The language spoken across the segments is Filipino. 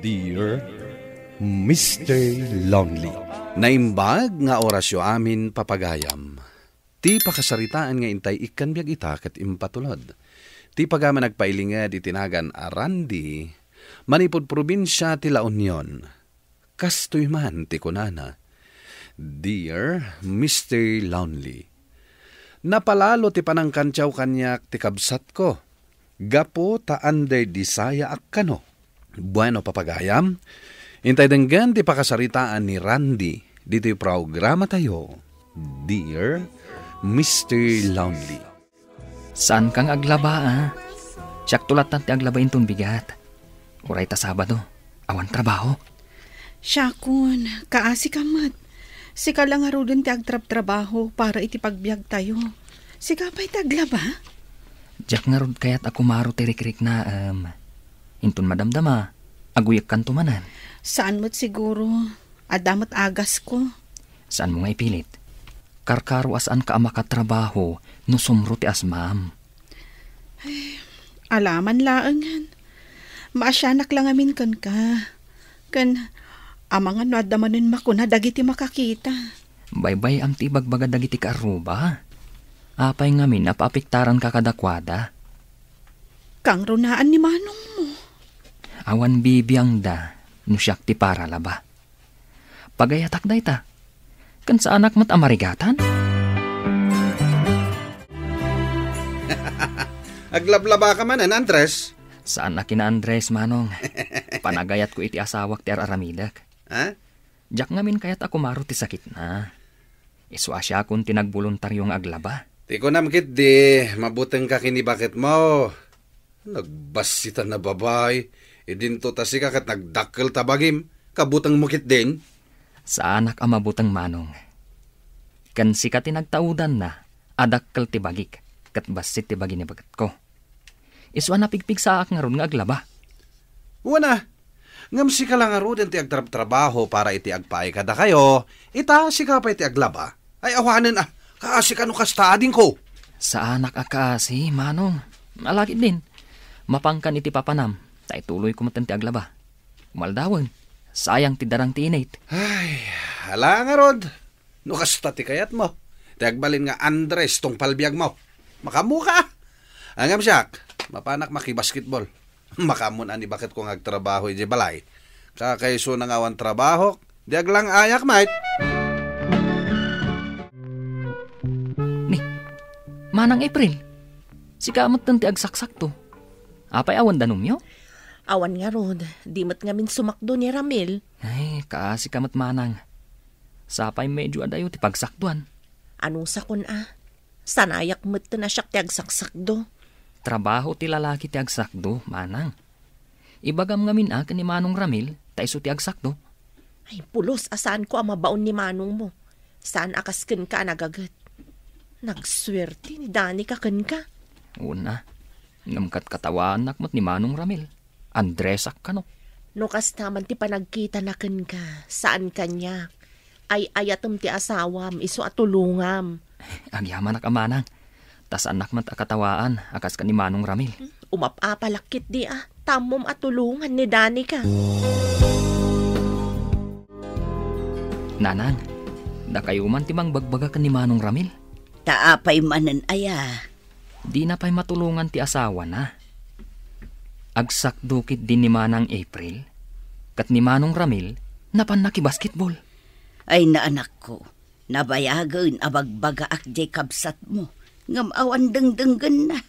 Dear Mr. Lonely. Naimbag nga orasyo amin papagayam. Ti pakasaritaan nga intay ikan biag ita ket impatulod. Ti pagama nagpailingad itinagan a Randy, manipod probinsya ti La Union. Kastoy man ti kunana. Dear Mr. Lonely. Napalalo ti panangkantyaw kanyak ti kabsat ko. Gapo ta under disaya akkano. Bueno papagayam, intay denggan ti pakasaritaan ni Randy dito yung programa tayo. Dear Mr. Lonely. Saan kang aglaba, ah? Siyak tulatan ti aglaba intong bigat. Uray ta Sabado, awan trabaho. Siyakon, kaasi kamat. Sika lang arudin ti agtrab-trabaho para iti pagbiag tayo. Sika pa'y taglaba? Diyak nga rod kaya't ako maro tirik-rik na, intun madamdama, aguyak kan tumanan. Saan mo't siguro? Adamat agas ko. Saan mo nga ipilit? Karkaro asaan ka makatrabaho no sumro ti asmam. Alaman laangan. Maasyanak lang amin kan ka. Kan amangan no adamanin makuna dagiti makakita. Baybay am ti bagbaga dagiti kaaruba. Apay ngamin apapiktaran ka kadakwada. Kang runaan ni manong mo. Awan bibiyang da no siyak ti para laba. Pagayatak da ita. Kan sa anak mat amarigatan? Aglablaba ka man, Andres? Saan na kina Andres, manong? Panagayat ko iti asawak ti araramidak. Ha? Diyak ngamin kayat ako maro ti sakit na. Iswa siya kung tinagboluntaryong aglaba. Di ko namkit di, mabuteng ka kinibakit mo. Nagbasitan na babay. Idinto tasi ka kat nagdakkel tabagim. Kabutang mukit din. Sa anak ang mabutang manong. Kan si ka tinagtaudan na, adakkel ti bagik, kat basit ti bagi ni bagat ko. Iswa na pigpig sa ak nga ron nga aglaba. Wana, ngam si ka lang nga ron ti agtrabaho para iti agpaay kada kayo, ita si ka pa iti aglaba. Ay awanan kaasi ka no kastading ko. Sa anak akasi, manong. Malakit din. Mapangkan iti papanam, tay tuloy kumatan ti aglaba. Maldawan. Sayang ti darang ti inate. Ay, hala nga rod. No kasta ti kayat mo. Tiagbalin nga Andres tong palbiag mo. Makamuka. Angam siyak, mapanak makibasketball. Makamon ani bakit kung agtrabaho iti balay. Kakaiso nang awan trabaho, diag lang ayak mate. Ni, manang April. Sikamot ng ti agsaksak to. Apay awan danumyo? Awan nga rod, di mat ngamin sumakdo ni Ramil. Ay, kaasi kamat manang. Sapay medyo adayo ti pagsakduan. Anong sakon Sanayak mat na siyak ti agsaksakdo. Trabaho ti lalaki ti agsakdo, manang. Ibagam ngamin ni Manong Ramil, taiso ti agsakdo. Ay, pulos asaan ko ang mabaon ni Manong mo. Saan akasken ka nagagat? Nagswerte ni Dani ka ken ka. Una, namkat katawan nakmat ni Manong Ramil. Andresak ka no. No kas naman ti panagkita na ken ka, saan kanya? Ay ayatom ti asawam, iso atulungam. Agyaman na kamanang. Tas anak mat akatawaan, akas ka ni Manong Ramil. Umapapalakit di tamom atulungan ni Dani ka. Nanang, da kayo man timang bagbaga ka ni Manong Ramil. Taapay manan aya. Di na pa'y matulungan ti asawa na. Agsakdukit din ni Manang April, kat ni Manong Ramil, napan nakibasketball. Ay na anak ko, nabayagan abagbaga ak jay kabsat mo, ngam awan dengdenggan na.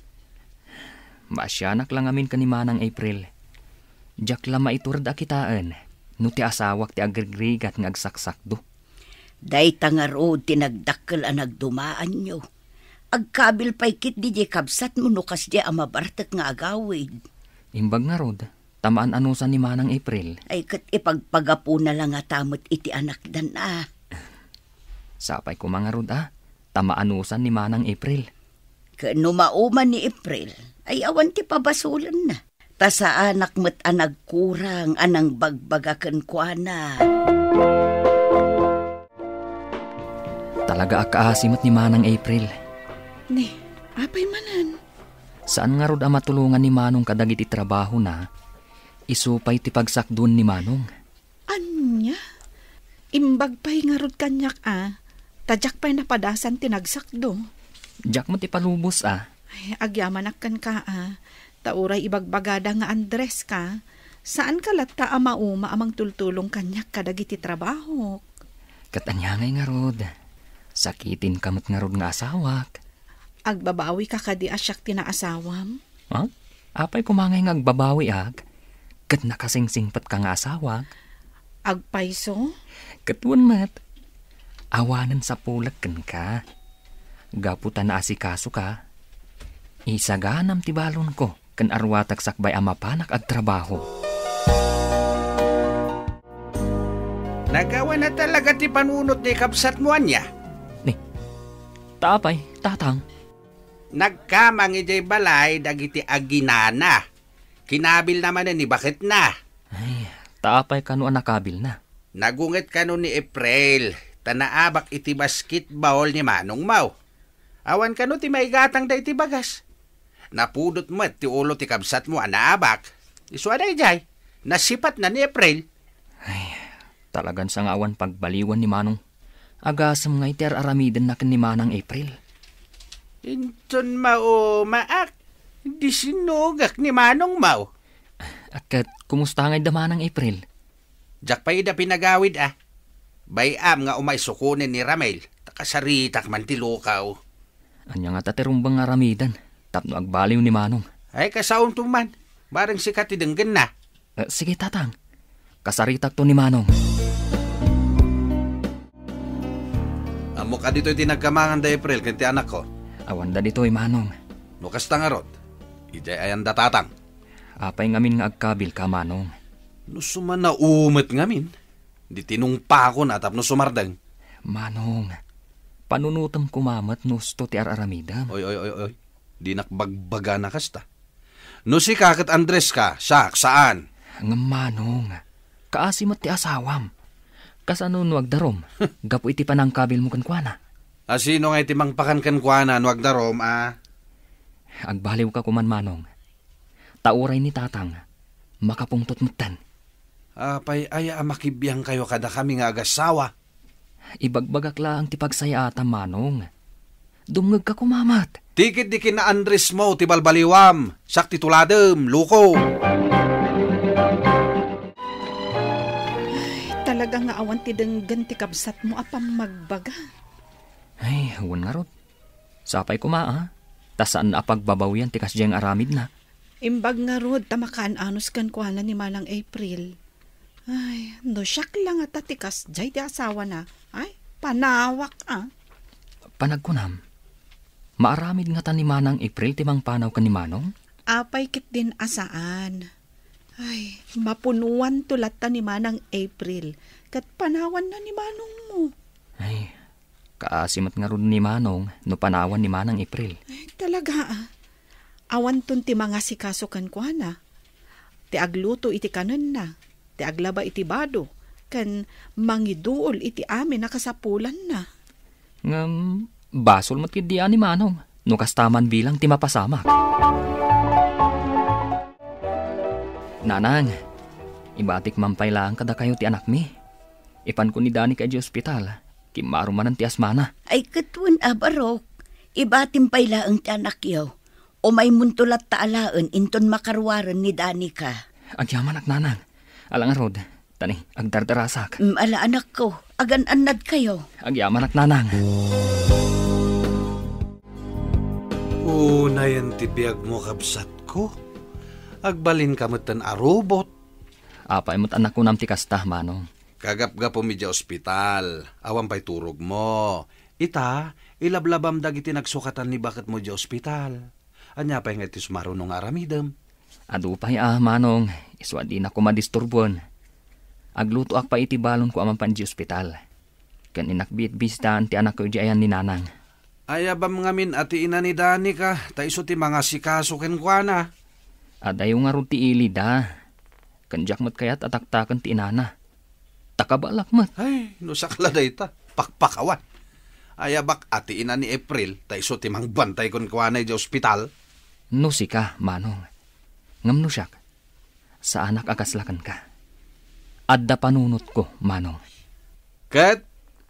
Masyanak lang amin ka ni Manang April. Diyak lama iturda kitaan, no ti asawak ti agrigrigat ng agsaksakdo. Day tangarod tinagdakkel ang nagdumaan nyo. Agkabil pa'y kit di jay kabsat mo no kas jay amabartak nga agawid. Imbag nga rod, tamaan anusan ni Manang April. Ay kat ipagpagapo na lang nga tamot iti anak dan Sapay ko mga rod tamaanusan ni Manang April. Kano mauman ni April, ay awan ti pabasulan na. Ta sa anak mo't nagkurang anang bagbagakan kwa na. Talaga akaasimot ni Manang April. Ni, apay manan. Saan nga rod matulungan ni Manong kadagiti trabaho na, Isupay ti pagsakdon ni Manong. Anya? Imbag pa'y nga rod kanyak Tadyak pa'y napadasan tinagsakdo. Jak mo ti palubos Ay, agyaman kan ka Tauray ibagbagada nga Andres ka. Saan ka latta amauma amang tultulong kanyak kadagiti trabaho? Katanyangay nga rod. Sakitin kamot nga rod nga asawak. Agbabawi ka kadi asyak tinaasawam? Ha? Apay kumangay nga agbabawi kat nakasingsingpat ka nga asawak. Agpaiso? Katuan mat. Awanan sa pulag kan ka. Gaputan na asikaso ka. Isaganam ti balon ko kan arwatak sakbay amapanak ag trabaho. Nagawa na talaga ti panunot ni kapsat mo anya. Taapay, tatang. Nagkamang ijay balay dagiti aginana. Kinabil naman ni bakit na. Ay, taapay kano nakabil na. Nagungit kano ni April. Tanaabak iti basketball ni Manong Mau. Awan kano ti maigatang da iti bagas. Napudot mo ti ulo ti kabsat mo anaabak. Iswada ijay. Nasipat na ni April. Ay, talagan sa awan pagbaliwan ni Manong. Agasam nga iter aramidan na ni Manang April. Inton mao maak. Di sinugak ni Manong Mau. Akat, kumusta nga damanang April? Jak pa ida pinagawid Bayam nga umay sukunin ni Ramel. Takasaritak man ti lukaw. Anya nga taterumbang aramidan. Tapno agbaliw ni Manong. Ay kasaon tuman. Barang sikat idenggen na. Sige tatang. Kasaritak to ni Manong. Amo ka dito tinagkamangan da April kanti anak ko. Awan da dito'y Manong. Nukas tangarot. Ijay ayan da tatang. Apay ngamin nga agkabil ka Manong. Nusuman na umet ngamin. Di tinungpa ko na tapno sumardang. Manong, panunutam kumamat nusto ti araramidam. Oy. Di nakbagbaga na kasta. No si kakat Andres ka, saan? Nga Manong, kaasimat ti asawam. Kasano nuag darom, gapo iti panangkabil mo kankwana. Sino nga iti mangpakan kankwana nuag darom Agbaliw ka kuman Manong. Tauray ni tatang, makapungtot mutan. Apay aya makibiyang kayo kada kami nga agasawa. Ibagbagak lang ti pagsayata Manong. Dumngag ka kumamat. Tikit di kina Andres mo ti balbaliwam. Sak tituladem, luko. Ay, talaga nga awan ti denggan ti kabsat mo apam magbaga. Ay, huwan nga rod. Sapay kuma Tasaan na pagbabawian ti kasyang aramid na. Imbag nga rod tamakaan anos kan kuana ni Manang April. Ay, no siyak lang at tatikas jay di asawa na. Ay, panawak Panagkunam, maaramid nga ni Manang April timang panaw ka ni Manong? Apay kit din asaan. Ay, mapunuan tulat ta ni Manang April. Kat panawan na ni Manong mo. Ay, kaasimat nga ron ni Manong no panawan ni Manang April. Ay, talaga Awan ton ti mga sikasukan ko na. Ti agluto iti kanan na. Ti aglaba iti bado. Kan mangiduol iti amin nakasapulan na. Basol mo't kidian ni Manong. No kastaman bilang ti mapasama. Nanang, ibatik mampay lang kada kayo ti anak mi. Ipan ko ni Dani kay di ospital. Kimarumanan ti asmana. Ay katun Barok. Ibatim pay laang ti anak yaw. O may muntulat taalaan inton makarwaran ni Dani ka. Agyaman ak nanang. Alang rod, tani, agdardarasak. Ala anak ko, agan-anad kayo. Agyaman ak nanang. Unayan ti biyag mo kabsat ko. Agbalin ka mo't arubot. Apay mo't anak ko nam ti kasta, Manong. Kagap-gap umidya ospital. Awan pa'y turog mo. Ita, ilablabam dagiti nagsukatan ni bakit mo di ospital. Anya pa nga iti sumarunong aramidam. Adupay Manong. Iswa di na ko madisturbon. Agluto ak pa iti balon ko amang panji ospital. Kan inakbit-bistaan ti anak ko di ayan ni nanang. Ayabam ngamin ati ina ni Dani ka. Taiso ti mga sikaso ken kwa na. Adayo nga ron ti ili da. Kanjak mat kayat ataktakan ti inana. Takabalak mat. Ay, nusakla da ita. Pakpakawan. Ayabak ati ina ni April. Taiso ti mangbantay kon kwa na di ospital. No si ka, Manong. Ngam no siyak. Sa anak akaslakan ka. Adda panunot ko, manong. Ket,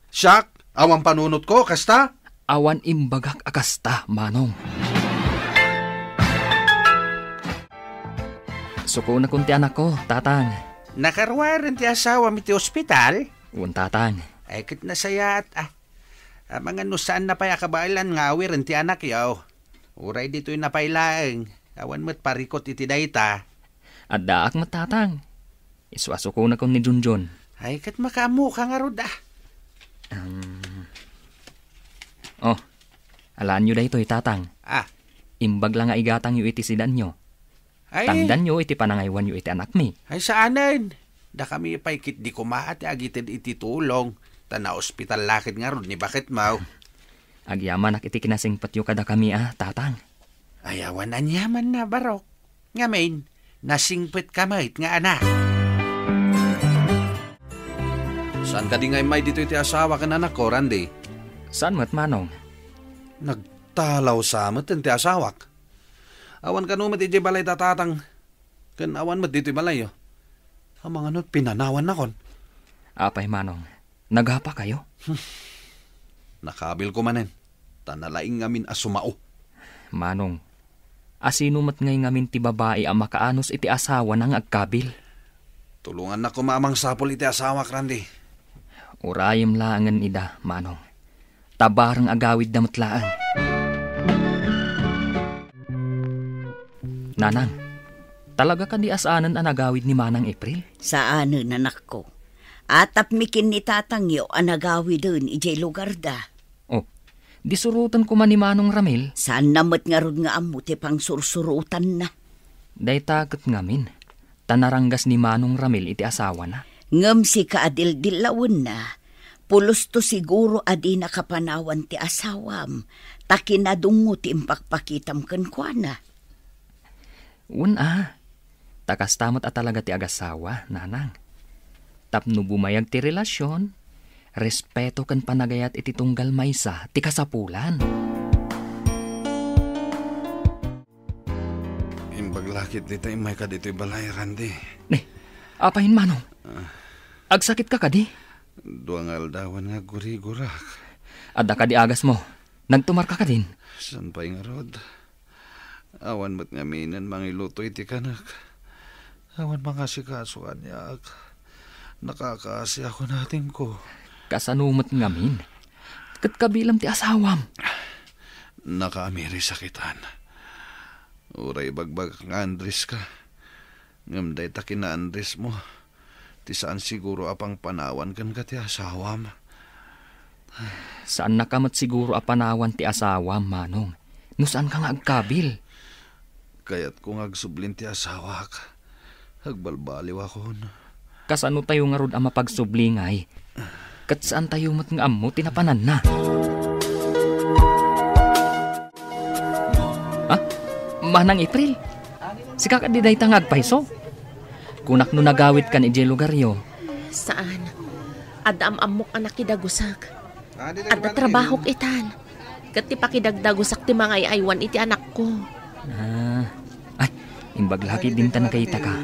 siyak, awan panunot ko, kasta? Awan imbagak akasta, manong. Suko na kunti anak ko, tatang. Nakarwaran ti asawa mi ti ospital? Un tatang. Ay kit nasayat mga nusaan na paya kabailan nga awiran ti anak yaw. Uray dito'y napailaeng. Awan mo't parikot iti dayta. Adda ak matatang. Iswasuko na ko ni Junjun. Ay kat makamu ka nga rod Oh, alaan nyo daytoy tatang. Imbag lang nga igatang yu iti sidan nyo. Ay, Tangdan nyo iti panangaywan yu iti anak mi. ay saanan? Da kami paikit di kumaat agitin iti tulong. Tana ospital lakit nga rod ni bakit mau. Agyaman ak iti kinasingpat yu kada kami tatang. Ayawan anyaman na barok. Ngamin, nasingpit kamait nga anak. Saan ka di ngay may dito iti asawa kan anak ko, Randy? Saan mo't manong? Nagtalaw sa amat ti asawak. Awan ka numat iti balay tatatang. Kan awan mat dito balay yo. Ang mga not pinanawan na kon. Apay manong, naghapa kayo? Nakabil ko manen. Tanalaing ngamin asumao. Manong, asino mat ngay ngamin ti babae ang makaanos iti asawa ng agkabil? Tulungan na ko maamang sapol iti asawak, Randy. Urayim laangan ida, manong. Tabarang agawid na matlaan. Nanang, talaga ka di asanan ang agawid ni Manang April? Saan anak ko? Atap mikin ni tatangyo ang nagawi dun ijay lugar da. Oh, disurutan ko man ni Manong Ramil. Saan namat nga rod nga amuti pang sursurutan na. Day takot ngamin. Tanaranggas ni Manong Ramil iti asawa na. Ngam si kaadil-dilawon na. Pulos to siguro adi nakapanawan ti asawam. Takinadungo ti impakpakitam kenkwana. Takas tamot at talaga ti agasawa, nanang. Tapno bumayag ti relasyon, respeto kan panagayat iti tunggal maysa ti kasapulan. Imbaglakit dito may ka dito'y balay, Randy. Apahin manong. Agsakit ka kadi? Duang aldawan nga guri-gurak. Adda ka di agas mo. Nagtumar ka din. San pa nga rod? Awan mat nga minan mangiluto iti kanak. Awan mga sikasuan niya. Nakakaasi ako natin ko. Kasanumot ngamin. Kat kabilam ti asawam. Nakaamiri sakitan. Uray bagbag nga Andres ka. Ngamday takin na Andres mo. Ti saan siguro apang panawan kan ka ti asawam. Saan nakamat siguro apanawan ti asawam, manong? No saan ka nga agkabil? Kaya't kung agsublin ti asawak, agbalbaliw ako. Kasano tayo nga rod ang mapagsublingay? Kat saan tayo mat nga amo tinapanan na? Manang April? Si kakadiday tangag paiso? Kunak no nagawit kan ije lugaryo. Saan? Adda amok anak kidagusak. Adda trabaho itan. Kat ti pakidagdagusak ti mga aywan iti anak ko. Ay, imbaglaki din ta nagayita ka.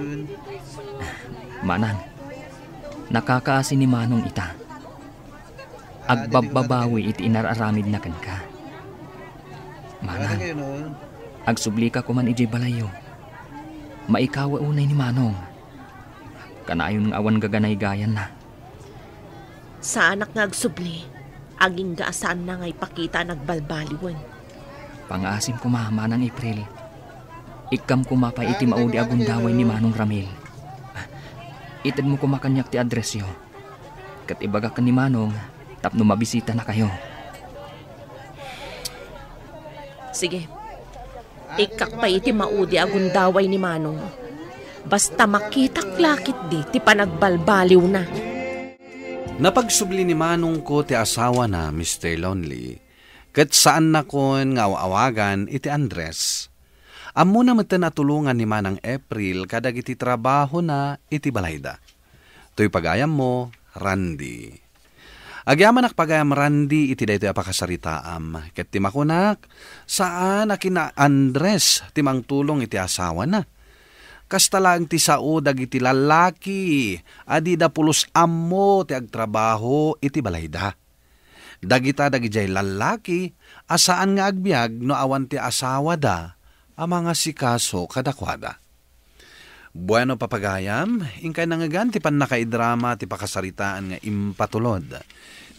Manang, nakakaasi ni Manong ita. Agbababawi iti inararamid na kan ka. Manang, agsubli ka kuman iti balayo. Maikawa unay ni Manong. Kanayon ng awan gaganay gayan na. Sa anak nga agsubli, aging gaasaan na ngay pakita nagbalbaliwan. Pangasim ko Manang April. Ikam kumapay iti maudi agundaway ni Manong Ramil. Itid mo kumakanyak ti adresyo. Kat ibaga ka ni Manong, tapno mabisita na kayo. Sige. Ikakpay iti maudi agundaway ni Manong. Basta makitak lakit di ti panagbalbaliw na. Napagsubli ni Manong ko ti asawa na Mr. Lonely. Kat saan na kon nga awagan iti Andres. Amo na matan natulungan ni Manang April kadag iti trabaho na iti balayda. To'y pagayam mo, Randy. Agyaman ak pagayam Randy iti daytoy apakasaritaam. Ket ti makunak, saan akina Andres timang tulong iti asawa na. Kastalang ti sao dagiti lalaki, adi da pulos ammo ti agtrabaho iti balayda. Dagita dagijay lalaki, asaan nga agbyag no awan ti asawa da, ang mga sikaso kadakwada. Bueno papagayam, ingkay nangagan ti panakaidrama ti pakasaritaan nga impatulod.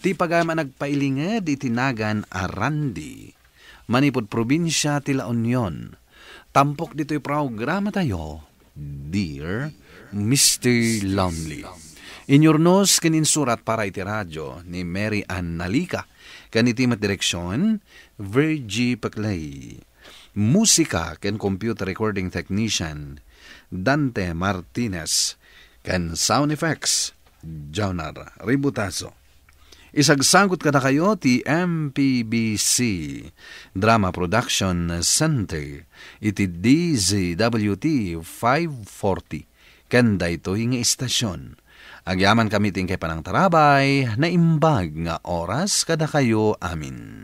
Ti pagayam nagpailinged itinagan arandi. Manipod probinsya ti La Union. Tampok dito'y programa tayo, Dear Mr. Lonely. Inyornos kininsurat para iti radyo ni Mary Ann Nalika. Kanitimat direksyon, Virgie Paclay. Musika ken computer recording technician, Dante Martinez. Ken sound effects, Jonar Ributaso. Isagsangkot kada kayo ti MPBC Drama Production Center iti DZWT 540 kanda ito nga istasyon. Agyaman kami ting kay panang tarabay na imbag nga oras kada kayo amin.